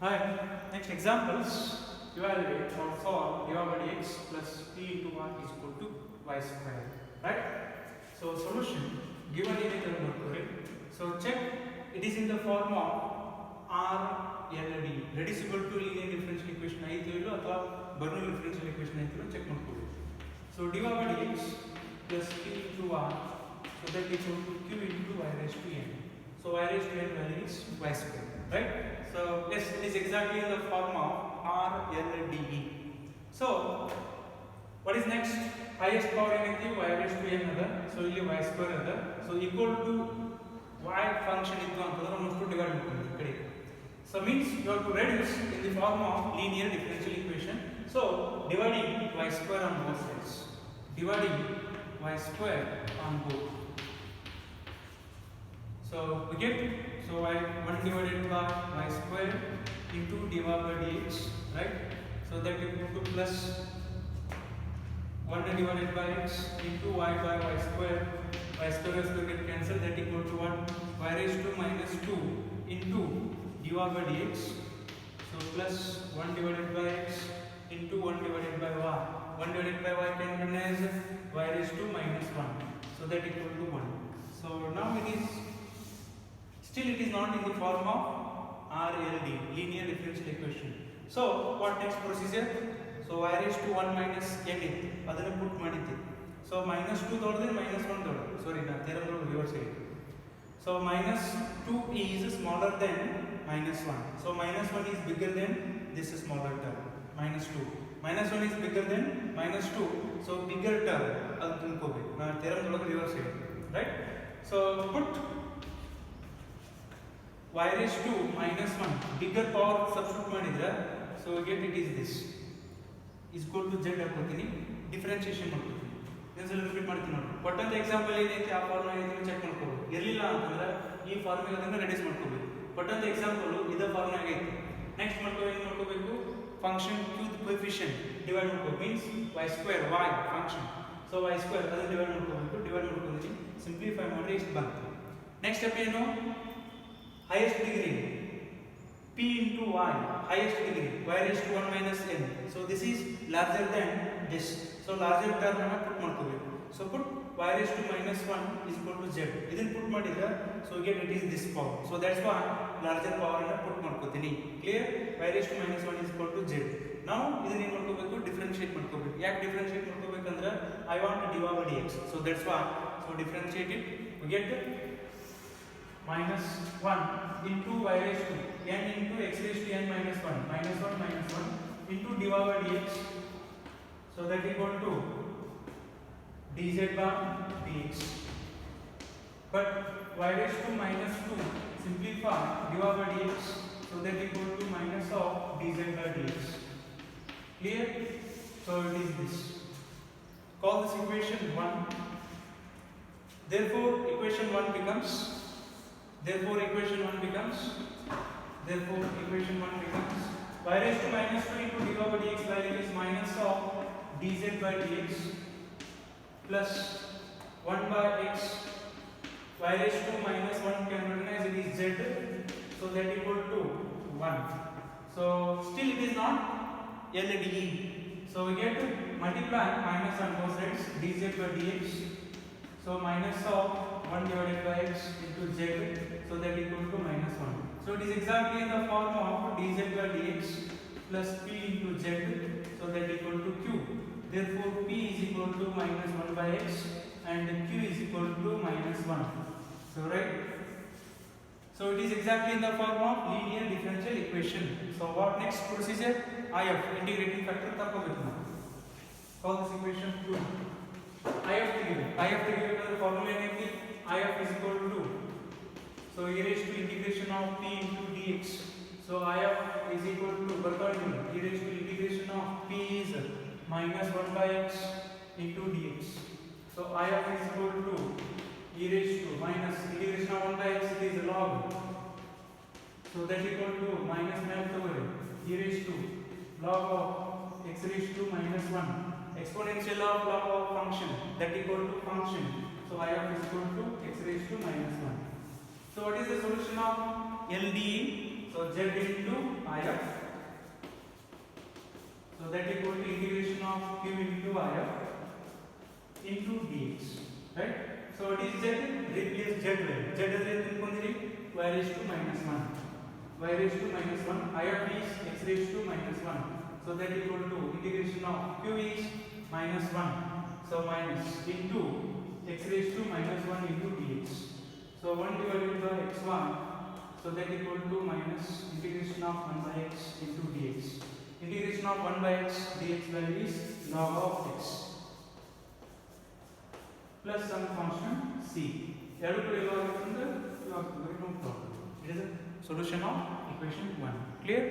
Hi, next examples. Evaluate or solve dy by dx plus p into y is equal to y square. Right? So solution given in the Mercury. So check it is in the form of R L D. Reducible to linear differential equation ಆಯಿತು ಇಲ್ಲೋ ಅಥವಾ Bernoulli differential equation ಆಯಿತು ಇಲ್ಲೋ check ಮಾಡ್ಕೊಳ್ಳಿ. So dy by dx plus p into y, so that is equal to q into y raised to n. So y raised to n value is y square. Right? So yes, it is exactly in the form of RLDE. So what is next? Highest power ಏನೈತಿ y raised to n ಅದ. So ಇಲ್ಲಿ y square ಅದ. So equal to y function ಇತ್ತು ಅಂತಂದ್ರೆ ನಾವು divide ಮಾಡ್ತೀವಿ ಈ ಕಡೆ. So means you have to reduce in the form of linear differential equation. So dividing y square on both sides. Dividing y square on both. So we get y 1 divided by y square into dy by dx, right? So that equal to plus 1 divided by x into y by y square will get cancelled, that equal to 1 y raised to minus 2 into dy by dx. So plus 1 divided by x into 1 divided by y. 1 divided by y can be written as y raised to minus 1. So that equal to 1. So now it is still it is not in the form of RLD, linear differential equation. So what next procedure? So y raised to 1 minus n ಇತ್ತು ಅದನ್ನು ಪುಟ್ ಮಾಡಿದ್ದೆ. So minus 2 ದೊಡ್ಡದು minus 1 ದೊಡ್ಡದು. Sorry ನಾ theorem ಒಳಗೆ reverse ಆಗಿದೆ. So minus 2 is smaller than minus 1. So minus 1 is bigger than this smaller term, minus 2. Minus 1 is bigger than minus 2. So bigger term ಅದು ತಿಳ್ಕೋಬೇಕು. ನಾ theorem ಒಳಗೆ reverse ಆಗಿದೆ. Right? So put y raised to minus 1 bigger power substitute ಮಾಡಿದ್ರೆ so get it is this is equal to z ಹಾಕೋತೀನಿ, differentiation ಮಾಡ್ತೀನಿ. ಇನ್ನೊಂದ್ಸಲ repeat ಮಾಡ್ತೀನಿ ನೋಡಿ. ಕೊಟ್ಟಂತ ಎಕ್ಸಾಂಪಲ್ ಏನೈತಿ ಆ ಫಾರ್ಮ್ ಏನೈತಿ ಚೆಕ್ ಮಾಡ್ಕೋಬೇಕು. ಇರಲಿಲ್ಲ ಅಂತಂದ್ರೆ ಈ ಫಾರ್ಮಿಗೆ ಅದನ್ನು ರೆಡ್ಯೂಸ್ ಮಾಡ್ಕೋಬೇಕು. ಕೊಟ್ಟಂತ ಎಕ್ಸಾಂಪಲ್ ಇದೇ ಫಾರ್ಮ್ ಆಗೈತಿ. ನೆಕ್ಸ್ಟ್ ಏನು ಮಾಡ್ಕೋಬೇಕು? Function q the coefficient divide ಮಾಡ್ಕೋಬೇಕು. Means y square y function. So y square ಅದನ್ನು ಡಿವೈಡ್ ಮಾಡ್ಕೋಬೇಕು. ಡಿವೈಡ್ ಮಾಡ್ಕೊಂಡಿದ್ದೀನಿ, ಸಿಂಪ್ಲಿಫೈ ಮಾಡಿ ಇಷ್ಟು ಬಂತು. ನೆಕ್ಸ್ಟ್ ಸ್ಟೆಪ್ ಏನು? highest degree p into y, highest degree y raised to 1 minus n. So this is larger than this. So larger term ಅನ್ನು put ಮಾಡ್ಕೋಬೇಕು. So put y raised to minus 1 is equal to z. ಇದನ್ನು put ಮಾಡಿದ್ರೆ so get it is this power. So that's why larger power ಅನ್ನು put ಮಾಡ್ಕೋತೀನಿ. Clear? y raised to minus 1 is equal to z. Now ಇದನ್ನ ಏನು ಮಾಡ್ಕೋಬೇಕು? Differentiate ಮಾಡ್ಕೋಬೇಕು. ಯಾಕೆ differentiate ಮಾಡ್ಕೋಬೇಕಂದ್ರೆ I want dy by dx. So that's why so differentiate it. We get minus 1 into y raised to n into x raised to n minus 1 minus 1 into dy by dx. So that equal to dz by dx. But y raised to minus 2 simplify dy by dx. So that equal to minus of dz by dx. Clear? So it is this. Call this equation 1. Therefore equation 1 becomes Therefore equation 1 becomes y raised to minus 2 into dy by dx value is minus of dz by dx plus 1 by x. Y raised to minus 1 can recognize it is z, so that equal to 1. So still it is not LDE. So we get to multiply minus on both sides dz by dx. So minus of 1 divided by x into z, so that equal to minus 1. So it is exactly in the form of dz by dx plus p into z, so that equal to q. Therefore p is equal to minus 1 by x and q is equal to minus 1. So right? So it is exactly in the form of linear differential equation. So what next procedure? IF, integrating factor ತಗೋಬೇಕು ನಾವು. Call this equation 2. IF ತೆಗಿಬೇಕಾದ್ರೆ formula ಏನೈತಿ? IF is equal to so e raised to integration of p into dx. So IF is equal to e raised to integration of p is minus 1 by x into dx. So IF is equal to e raised to minus integration of 1 by x, it is log. So that equal to minus e raised to log of x raised to minus 1. Exponential of log of function, that equal to function. So IF is equal to x raised to minus 1. So what is the solution of LDE? So So z into if. So that equal to integration of q into if into dx. Right? So what is z? Replace z value. Z as a y raised to minus 1. Y raised to minus 1. If is x raised to minus 1. So that equal to integration of q is minus 1. So minus into x raised to minus 1 into dx. So 1 divided by x1. So that equal to minus integration of 1 by x into dx. Integration of 1 by x dx value is log of x plus some constant c. ಎರಡು ಕಡೆ log x ಅಂದ್ರೆ log no problem. It is a solution of equation 1. Clear?